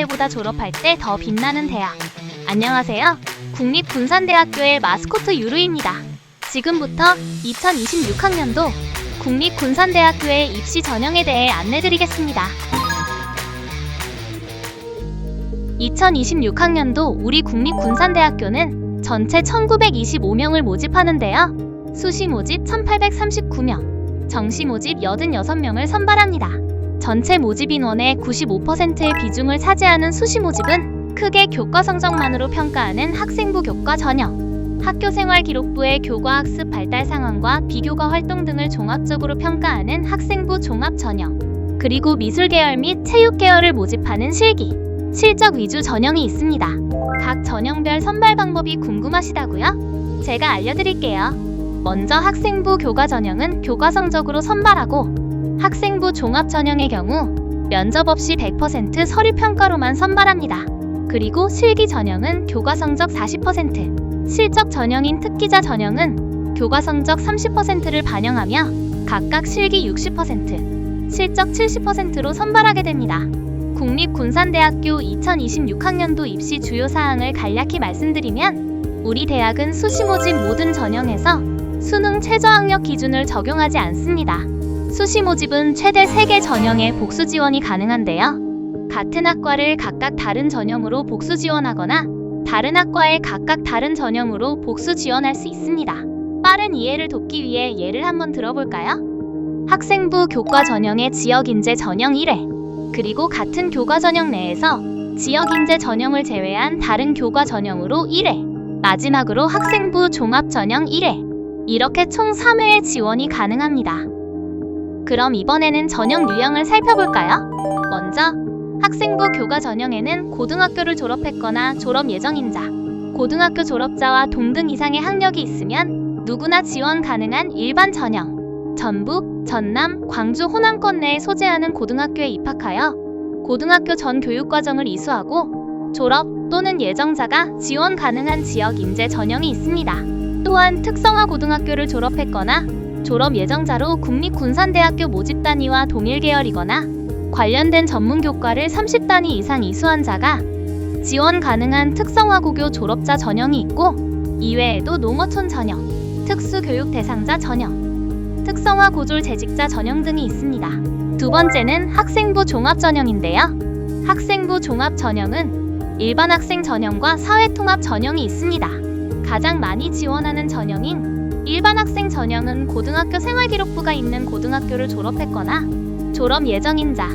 때보다 졸업할 때 더 빛나는 대학. 안녕하세요. 국립군산대학교의 마스코트 유루입니다. 지금부터 2026학년도 국립군산대학교의 입시 전형에 대해 안내드리겠습니다. 2026학년도 우리 국립군산대학교는 전체 1925명을 모집하는데요. 수시 모집 1839명, 정시 모집 86명을 선발합니다. 전체 모집 인원의 95%의 비중을 차지하는 수시 모집은 크게 교과 성적만으로 평가하는 학생부 교과 전형, 학교생활 기록부의 교과 학습 발달 상황과 비교과 활동 등을 종합적으로 평가하는 학생부 종합 전형, 그리고 미술 계열 및 체육 계열을 모집하는 실기, 실적 위주 전형이 있습니다. 각 전형별 선발 방법이 궁금하시다고요? 제가 알려드릴게요. 먼저 학생부 교과 전형은 교과 성적으로 선발하고, 학생부 종합 전형의 경우 면접 없이 100% 서류 평가로만 선발합니다. 그리고 실기 전형은 교과 성적 40%, 실적 전형인 특기자 전형은 교과 성적 30%를 반영하며 각각 실기 60%, 실적 70%로 선발하게 됩니다. 국립군산대학교 2026학년도 입시 주요 사항을 간략히 말씀드리면, 우리 대학은 수시 모집 모든 전형에서 수능 최저학력 기준을 적용하지 않습니다. 수시 모집은 최대 3개 전형의 복수 지원이 가능한데요. 같은 학과를 각각 다른 전형으로 복수 지원하거나 다른 학과에 각각 다른 전형으로 복수 지원할 수 있습니다. 빠른 이해를 돕기 위해 예를 한번 들어볼까요? 학생부 교과 전형의 지역인재 전형 1회, 그리고 같은 교과 전형 내에서 지역인재 전형을 제외한 다른 교과 전형으로 1회, 마지막으로 학생부 종합 전형 1회, 이렇게 총 3회의 지원이 가능합니다. 그럼 이번에는 전형 유형을 살펴볼까요? 먼저 학생부 교과 전형에는 고등학교를 졸업했거나 졸업 예정인자, 고등학교 졸업자와 동등 이상의 학력이 있으면 누구나 지원 가능한 일반 전형, 전북, 전남, 광주 호남권 내에 소재하는 고등학교에 입학하여 고등학교 전 교육과정을 이수하고 졸업 또는 예정자가 지원 가능한 지역 인재 전형이 있습니다. 또한 특성화 고등학교를 졸업했거나 졸업 예정자로 국립군산대학교 모집단위와 동일 계열이거나 관련된 전문교과를 30단위 이상 이수한 자가 지원 가능한 특성화고교 졸업자 전형이 있고, 이외에도 농어촌 전형, 특수교육 대상자 전형, 특성화 고졸 재직자 전형 등이 있습니다. 두 번째는 학생부 종합 전형인데요. 학생부 종합 전형은 일반 학생 전형과 사회통합 전형이 있습니다. 가장 많이 지원하는 전형인 일반 학생 전형은 고등학교 생활기록부가 있는 고등학교를 졸업했거나 졸업 예정인자,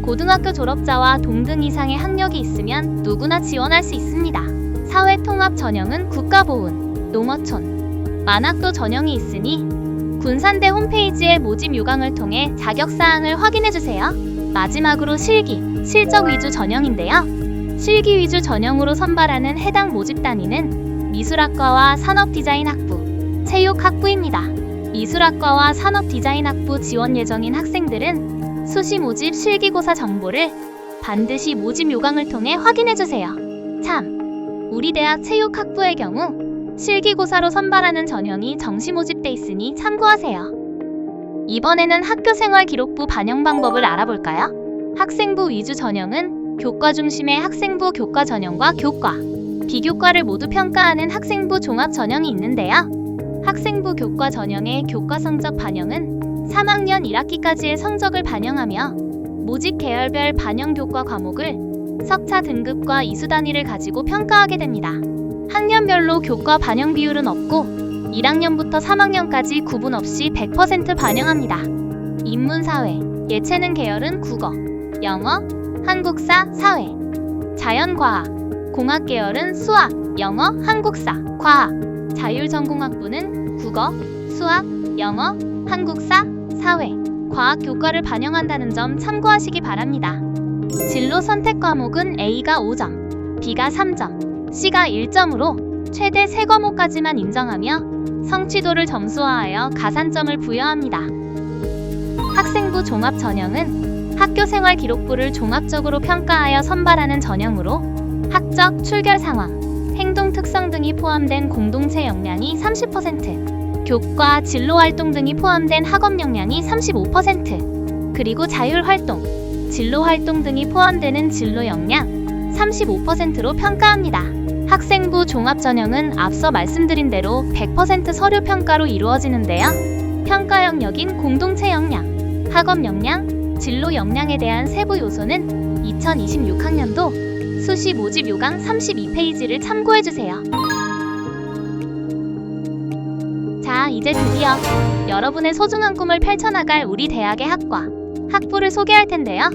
고등학교 졸업자와 동등 이상의 학력이 있으면 누구나 지원할 수 있습니다. 사회통합 전형은 국가보훈, 농어촌, 만학도 전형이 있으니 군산대 홈페이지의 모집 요강을 통해 자격사항을 확인해주세요. 마지막으로 실기, 실적 위주 전형인데요. 실기 위주 전형으로 선발하는 해당 모집단위는 미술학과와 산업디자인학부, 체육학부입니다. 미술학과와 산업디자인학부 지원 예정인 학생들은 수시 모집 실기고사 정보를 반드시 모집 요강을 통해 확인해주세요. 참, 우리 대학 체육학부의 경우 실기고사로 선발하는 전형이 정시 모집돼 있으니 참고하세요. 이번에는 학교생활 기록부 반영 방법을 알아볼까요? 학생부 위주 전형은 교과 중심의 학생부 교과 전형과 교과, 비교과를 모두 평가하는 학생부 종합 전형이 있는데요. 학생부 교과 전형의 교과 성적 반영은 3학년 1학기까지의 성적을 반영하며 모집 계열별 반영 교과 과목을 석차 등급과 이수 단위를 가지고 평가하게 됩니다. 학년별로 교과 반영 비율은 없고 1학년부터 3학년까지 구분 없이 100% 반영합니다. 인문사회, 예체능 계열은 국어, 영어, 한국사, 사회, 자연과학, 공학 계열은 수학, 영어, 한국사, 과학, 자율전공학부는 국어, 수학, 영어, 한국사, 사회, 과학 교과를 반영한다는 점 참고하시기 바랍니다. 진로 선택 과목은 A가 5점, B가 3점, C가 1점으로 최대 3과목까지만 인정하며 성취도를 점수화하여 가산점을 부여합니다. 학생부 종합 전형은 학교생활 기록부를 종합적으로 평가하여 선발하는 전형으로 학적, 출결 상황, 행동 특성 등이 포함된 공동체 역량이 30%, 교과, 진로활동 등이 포함된 학업 역량이 35%, 그리고 자율활동, 진로활동 등이 포함되는 진로 역량, 35%로 평가합니다. 학생부 종합전형은 앞서 말씀드린 대로 100% 서류 평가로 이루어지는데요. 평가 영역인 공동체 역량, 학업 역량, 진로 역량에 대한 세부 요소는 2026학년도 수시 모집 요강 32페이지를 참고해주세요. 자, 이제 드디어 여러분의 소중한 꿈을 펼쳐나갈 우리 대학의 학과, 학부를 소개할 텐데요.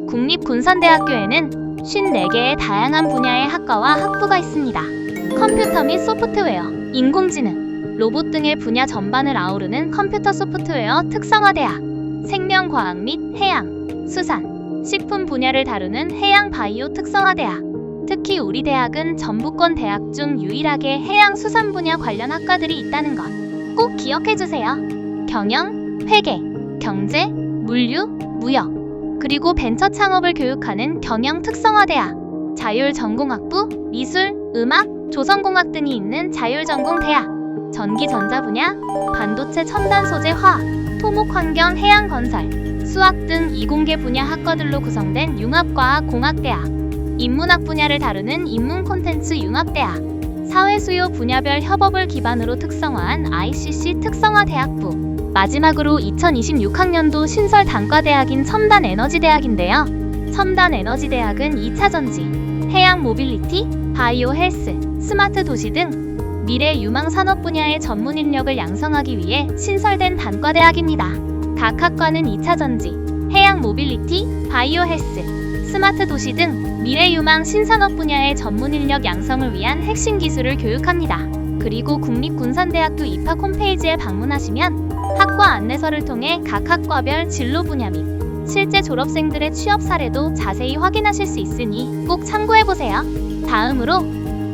국립군산대학교에는 54개의 다양한 분야의 학과와 학부가 있습니다. 컴퓨터 및 소프트웨어, 인공지능, 로봇 등의 분야 전반을 아우르는 컴퓨터 소프트웨어 특성화대학, 생명과학 및 해양, 수산, 식품 분야를 다루는 해양 바이오 특성화대학. 특히 우리 대학은 전부권 대학 중 유일하게 해양 수산 분야 관련 학과들이 있다는 것 꼭 기억해주세요. 경영, 회계, 경제, 물류, 무역, 그리고 벤처 창업을 교육하는 경영 특성화대학, 자율전공학부, 미술, 음악, 조선공학 등이 있는 자율전공대학, 전기전자 분야, 반도체 첨단 소재 화학, 토목환경 해양건설, 수학 등 이공계 분야 학과들로 구성된 융합과학공학대학, 인문학 분야를 다루는 인문콘텐츠 융합대학, 사회수요 분야별 협업을 기반으로 특성화한 ICC 특성화대학부, 마지막으로 2026학년도 신설 단과대학인 첨단에너지대학인데요. 첨단에너지대학은 2차 전지, 해양 모빌리티, 바이오 헬스, 스마트 도시 등 미래 유망 산업 분야의 전문 인력을 양성하기 위해 신설된 단과대학입니다. 각 학과는 2차 전지, 해양 모빌리티, 바이오 헬스, 스마트 도시 등 미래 유망 신산업 분야의 전문 인력 양성을 위한 핵심 기술을 교육합니다. 그리고 국립군산대학교 입학 홈페이지에 방문하시면 학과 안내서를 통해 각 학과별 진로 분야 및 실제 졸업생들의 취업 사례도 자세히 확인하실 수 있으니 꼭 참고해보세요. 다음으로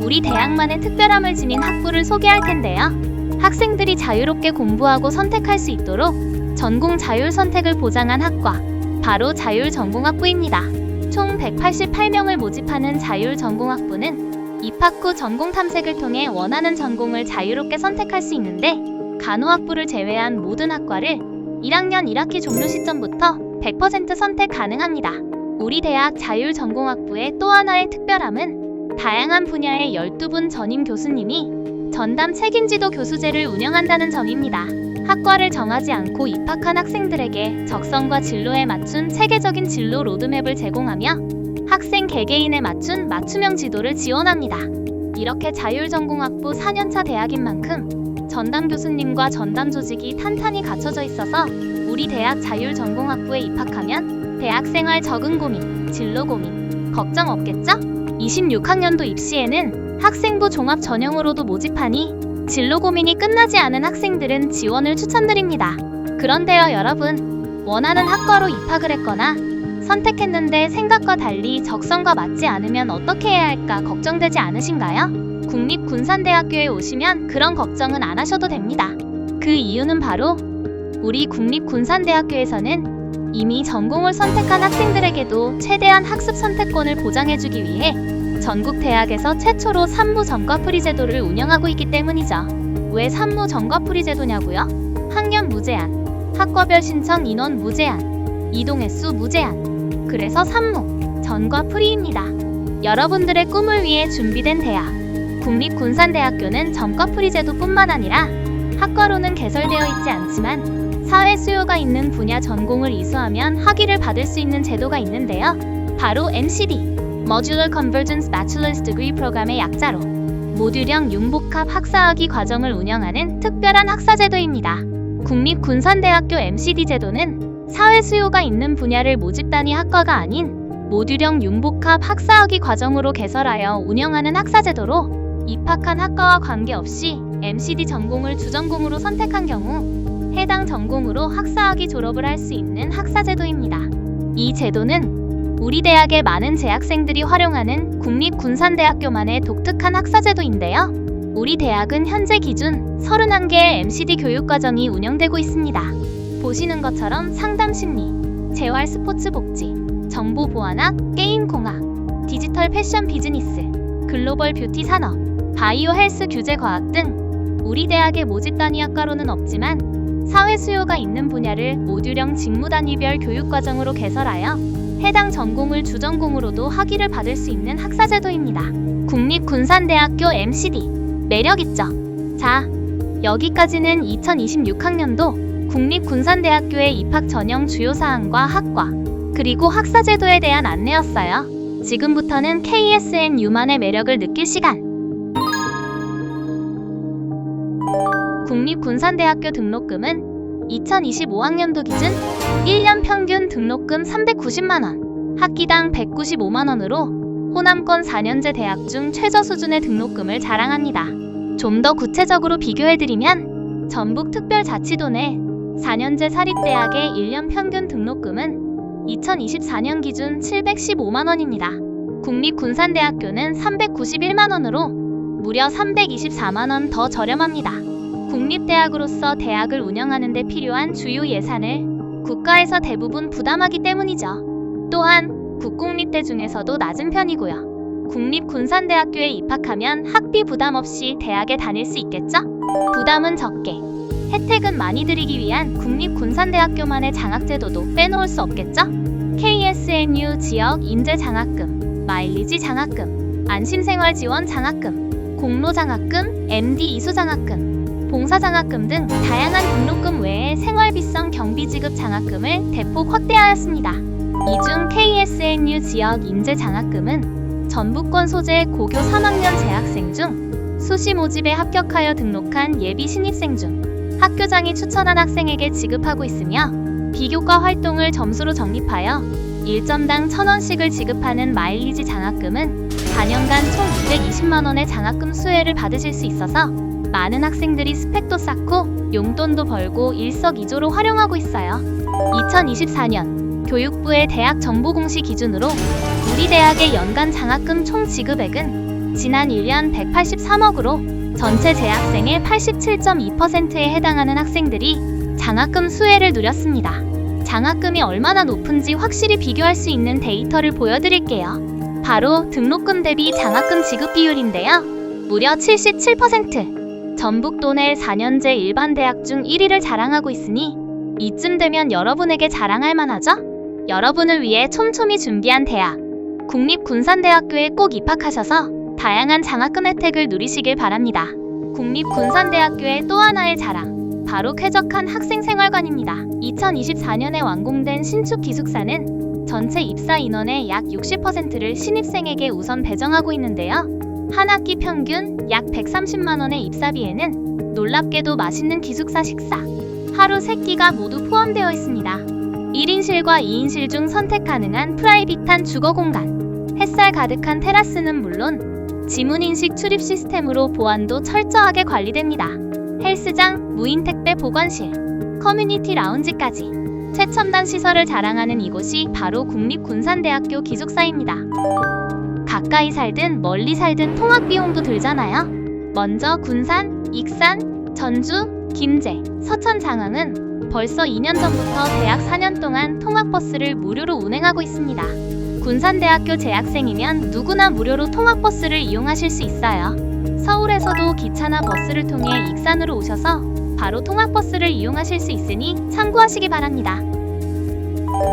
우리 대학만의 특별함을 지닌 학부를 소개할 텐데요. 학생들이 자유롭게 공부하고 선택할 수 있도록 전공 자율 선택을 보장한 학과, 바로 자율전공학부입니다. 총 188명을 모집하는 자율전공학부는 입학 후 전공 탐색을 통해 원하는 전공을 자유롭게 선택할 수 있는데, 간호학부를 제외한 모든 학과를 1학년 1학기 종료 시점부터 100% 선택 가능합니다. 우리 대학 자율전공학부의 또 하나의 특별함은 다양한 분야의 12분 전임 교수님이 전담 책임지도 교수제를 운영한다는 점입니다. 학과를 정하지 않고 입학한 학생들에게 적성과 진로에 맞춘 체계적인 진로 로드맵을 제공하며 학생 개개인에 맞춘 맞춤형 지도를 지원합니다. 이렇게 자율전공학부 4년차 대학인 만큼 전담 교수님과 전담 조직이 탄탄히 갖춰져 있어서 우리 대학 자율전공학부에 입학하면 대학생활 적응 고민, 진로 고민, 걱정 없겠죠? 26학년도 입시에는 학생부 종합 전형으로도 모집하니 진로 고민이 끝나지 않은 학생들은 지원을 추천드립니다. 그런데요 여러분, 원하는 학과로 입학을 했거나 선택했는데 생각과 달리 적성과 맞지 않으면 어떻게 해야 할까 걱정되지 않으신가요? 국립군산대학교에 오시면 그런 걱정은 안 하셔도 됩니다. 그 이유는 바로 우리 국립군산대학교에서는 이미 전공을 선택한 학생들에게도 최대한 학습 선택권을 보장해주기 위해 전국 대학에서 최초로 산무 전과풀이 제도를 운영하고 있기 때문이죠. 왜 산무 전과풀이 제도냐고요? 학년 무제한, 학과별 신청 인원 무제한, 이동 횟수 무제한. 그래서 산무 전과풀이입니다. 여러분들의 꿈을 위해 준비된 대학, 국립군산대학교는 전과풀이 제도뿐만 아니라 학과로는 개설되어 있지 않지만 사회 수요가 있는 분야 전공을 이수하면 학위를 받을 수 있는 제도가 있는데요. 바로 MCD, Modular Convergence Bachelor's Degree 프로그램의 약자로 모듈형 융복합 학사학위 과정을 운영하는 특별한 학사제도입니다. 국립군산대학교 MCD 제도는 사회 수요가 있는 분야를 모집 단위 학과가 아닌 모듈형 융복합 학사학위 과정으로 개설하여 운영하는 학사제도로 입학한 학과와 관계없이 MCD 전공을 주전공으로 선택한 경우 해당 전공으로 학사학위 졸업을 할 수 있는 학사제도입니다. 이 제도는 우리 대학의 많은 재학생들이 활용하는 국립군산대학교만의 독특한 학사제도인데요. 우리 대학은 현재 기준 31개의 MCD 교육과정이 운영되고 있습니다. 보시는 것처럼 상담심리, 재활 스포츠 복지, 정보보안학, 게임공학, 디지털 패션 비즈니스, 글로벌 뷰티 산업, 바이오 헬스 규제과학 등 우리 대학의 모집 단위 학과로는 없지만 사회 수요가 있는 분야를 모듈형 직무단위별 교육과정으로 개설하여 해당 전공을 주전공으로도 학위를 받을 수 있는 학사제도입니다. 국립군산대학교 MCD 매력있죠? 자, 여기까지는 2026학년도 국립군산대학교의 입학 전형 주요 사항과 학과, 그리고 학사제도에 대한 안내였어요. 지금부터는 KSNU만의 매력을 느낄 시간! 국립군산대학교 등록금은 2025학년도 기준 1년 평균 등록금 390만원, 학기당 195만원으로 호남권 4년제 대학 중 최저 수준의 등록금을 자랑합니다. 좀 더 구체적으로 비교해드리면 전북특별자치도 내 4년제 사립대학의 1년 평균 등록금은 2024년 기준 715만원입니다. 국립군산대학교는 391만원으로 무려 324만원 더 저렴합니다. 국립대학으로서 대학을 운영하는 데 필요한 주요 예산을 국가에서 대부분 부담하기 때문이죠. 또한 국공립대 중에서도 낮은 편이고요. 국립군산대학교에 입학하면 학비 부담 없이 대학에 다닐 수 있겠죠? 부담은 적게, 혜택은 많이 드리기 위한 국립군산대학교만의 장학제도도 빼놓을 수 없겠죠? KSNU 지역 인재 장학금, 마일리지 장학금, 안심생활지원 장학금, 공로장학금, MD 이수 장학금, 봉사장학금 등 다양한 등록금 외에 생활비성 경비지급 장학금을 대폭 확대하였습니다. 이 중 KSNU 지역 인재 장학금은 전북권 소재 고교 3학년 재학생 중 수시 모집에 합격하여 등록한 예비 신입생 중 학교장이 추천한 학생에게 지급하고 있으며, 비교과 활동을 점수로 적립하여 1점당 1,000원씩을 지급하는 마일리지 장학금은 4년간 총 220만원의 장학금 수혜를 받으실 수 있어서 많은 학생들이 스펙도 쌓고 용돈도 벌고 일석이조로 활용하고 있어요. 2024년 교육부의 대학 정보공시 기준으로 우리 대학의 연간 장학금 총 지급액은 지난 1년 183억으로 전체 재학생의 87.2%에 해당하는 학생들이 장학금 수혜를 누렸습니다. 장학금이 얼마나 높은지 확실히 비교할 수 있는 데이터를 보여드릴게요. 바로 등록금 대비 장학금 지급 비율인데요. 무려 77%! 전북도 내 4년제 일반 대학 중 1위를 자랑하고 있으니 이쯤 되면 여러분에게 자랑할 만하죠? 여러분을 위해 촘촘히 준비한 대학, 국립군산대학교에 꼭 입학하셔서 다양한 장학금 혜택을 누리시길 바랍니다. 국립군산대학교의 또 하나의 자랑, 바로 쾌적한 학생생활관입니다. 2024년에 완공된 신축 기숙사는 전체 입사 인원의 약 60%를 신입생에게 우선 배정하고 있는데요. 한 학기 평균 약 130만원의 입사비에는 놀랍게도 맛있는 기숙사 식사, 하루 3끼가 모두 포함되어 있습니다. 1인실과 2인실 중 선택 가능한 프라이빗한 주거 공간, 햇살 가득한 테라스는 물론 지문인식 출입 시스템으로 보안도 철저하게 관리됩니다. 헬스장, 무인 택배 보관실, 커뮤니티 라운지까지 최첨단 시설을 자랑하는 이곳이 바로 국립군산대학교 기숙사입니다. 가까이 살든 멀리 살든 통학 비용도 들잖아요. 먼저 군산, 익산, 전주, 김제, 서천 장항은 벌써 2년 전부터 대학 4년 동안 통학버스를 무료로 운행하고 있습니다. 군산대학교 재학생이면 누구나 무료로 통학버스를 이용하실 수 있어요. 서울에서도 기차나 버스를 통해 익산으로 오셔서 바로 통학버스를 이용하실 수 있으니 참고하시기 바랍니다.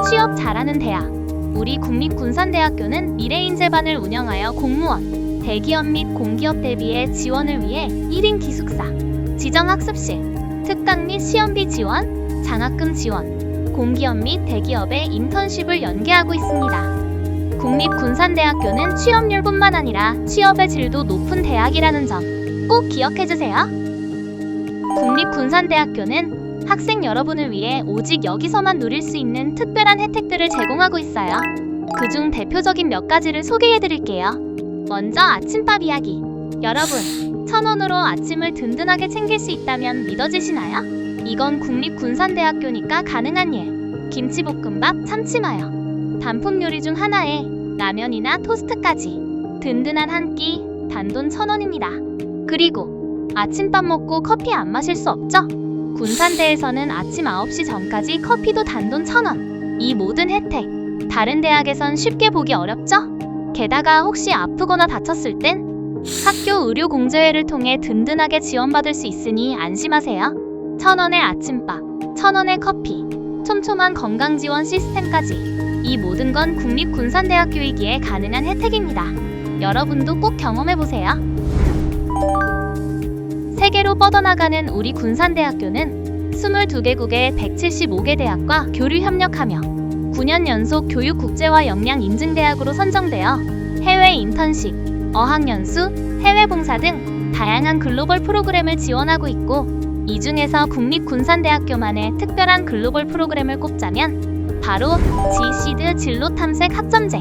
취업 잘하는 대학, 우리 국립군산대학교는 미래인재반을 운영하여 공무원, 대기업 및 공기업 대비의 지원을 위해 1인 기숙사, 지정학습실, 특강 및 시험비 지원, 장학금 지원, 공기업 및 대기업의 인턴십을 연계하고 있습니다. 국립군산대학교는 취업률뿐만 아니라 취업의 질도 높은 대학이라는 점 꼭 기억해주세요. 국립군산대학교는 학생 여러분을 위해 오직 여기서만 누릴 수 있는 특별한 혜택들을 제공하고 있어요. 그중 대표적인 몇 가지를 소개해드릴게요. 먼저 아침밥 이야기. 여러분, 1,000원으로 아침을 든든하게 챙길 수 있다면 믿어지시나요? 이건 국립군산대학교니까 가능한 일. 김치볶음밥, 참치마요. 단품 요리 중 하나에 라면이나 토스트까지 든든한 한 끼, 단돈 1,000원입니다. 그리고 아침밥 먹고 커피 안 마실 수 없죠? 군산대에서는 아침 9시 전까지 커피도 단돈 1,000원. 이 모든 혜택, 다른 대학에선 쉽게 보기 어렵죠? 게다가 혹시 아프거나 다쳤을 땐 학교 의료공제회를 통해 든든하게 지원받을 수 있으니 안심하세요. 1,000원의 아침밥, 1,000원의 커피, 촘촘한 건강지원 시스템까지 이 모든 건 국립군산대학교이기에 가능한 혜택입니다. 여러분도 꼭 경험해보세요. 세계로 뻗어나가는 우리 군산대학교는 22개국의 175개 대학과 교류 협력하며 9년 연속 교육 국제화 역량 인증대학으로 선정되어 해외 인턴십, 어학연수, 해외 봉사 등 다양한 글로벌 프로그램을 지원하고 있고, 이 중에서 국립군산대학교만의 특별한 글로벌 프로그램을 꼽자면 바로 GSEED 진로탐색 학점제.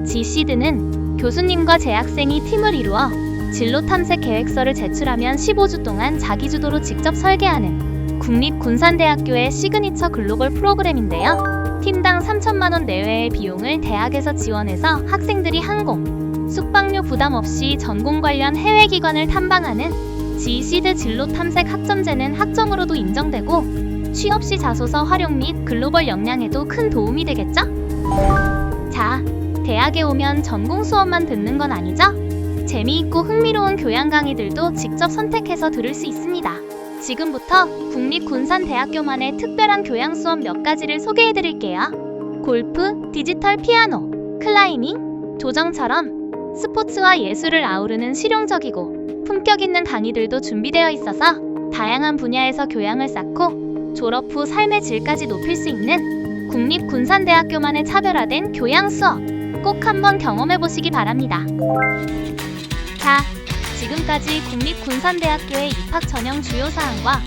GSEED는 교수님과 재학생이 팀을 이루어 진로탐색 계획서를 제출하면 15주 동안 자기주도로 직접 설계하는 국립군산대학교의 시그니처 글로벌 프로그램인데요. 팀당 3천만 원 내외의 비용을 대학에서 지원해서 학생들이 항공, 숙박료 부담 없이 전공 관련 해외 기관을 탐방하는 GSEED 진로탐색 학점제는 학점으로도 인정되고 취업 시 자소서 활용 및 글로벌 역량에도 큰 도움이 되겠죠? 자, 대학에 오면 전공 수업만 듣는 건 아니죠? 재미있고 흥미로운 교양 강의들도 직접 선택해서 들을 수 있습니다. 지금부터 국립군산대학교만의 특별한 교양 수업 몇 가지를 소개해드릴게요. 골프, 디지털 피아노, 클라이밍, 조정처럼 스포츠와 예술을 아우르는 실용적이고 품격 있는 강의들도 준비되어 있어서 다양한 분야에서 교양을 쌓고 졸업 후 삶의 질까지 높일 수 있는 국립군산대학교만의 차별화된 교양 수업, 꼭 한번 경험해보시기 바랍니다. 자, 지금까지 국립군산대학교의 입학 전형 주요 사항과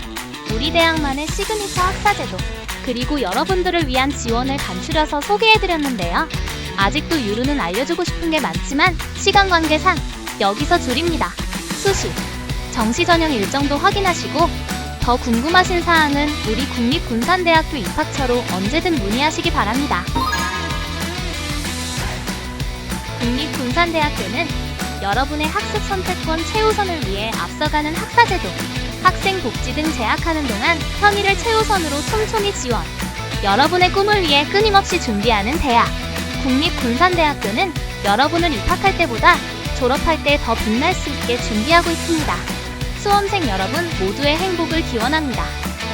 우리 대학만의 시그니처 학사제도, 그리고 여러분들을 위한 지원을 간추려서 소개해드렸는데요. 아직도 유루는 알려주고 싶은 게 많지만 시간 관계상 여기서 줄입니다. 수시, 정시 전형 일정도 확인하시고 더 궁금하신 사항은 우리 국립군산대학교 입학처로 언제든 문의하시기 바랍니다. 국립군산대학교는 여러분의 학습 선택권 최우선을 위해 앞서가는 학사제도, 학생 복지 등 재학하는 동안 편의를 최우선으로 촘촘히 지원, 여러분의 꿈을 위해 끊임없이 준비하는 대학, 국립군산대학교는 여러분을 입학할 때보다 졸업할 때 더 빛날 수 있게 준비하고 있습니다. 수험생 여러분 모두의 행복을 기원합니다.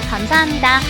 감사합니다.